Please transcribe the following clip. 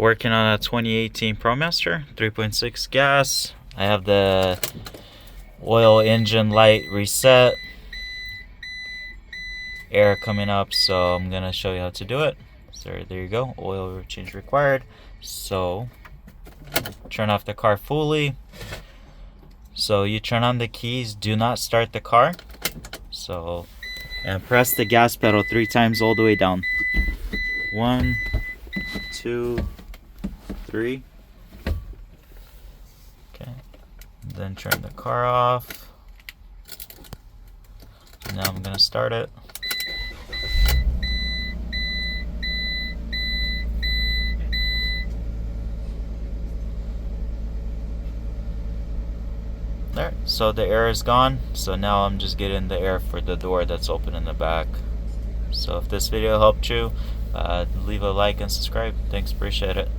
Working on a 2018 Promaster 3.6 gas. I have the oil engine light reset, air coming up, so I'm gonna show you how to do it. So there you go, oil change required. So turn off the car fully. So you turn on the keys, do not start the car. So, and press the gas pedal 3 times all the way down. 1, 2, 3. Okay. Then turn the car off. Now I'm gonna start it. There, so the air is gone. So now I'm just getting the air for the door that's open in the back. So if this video helped you, leave a like and subscribe. Thanks, appreciate it.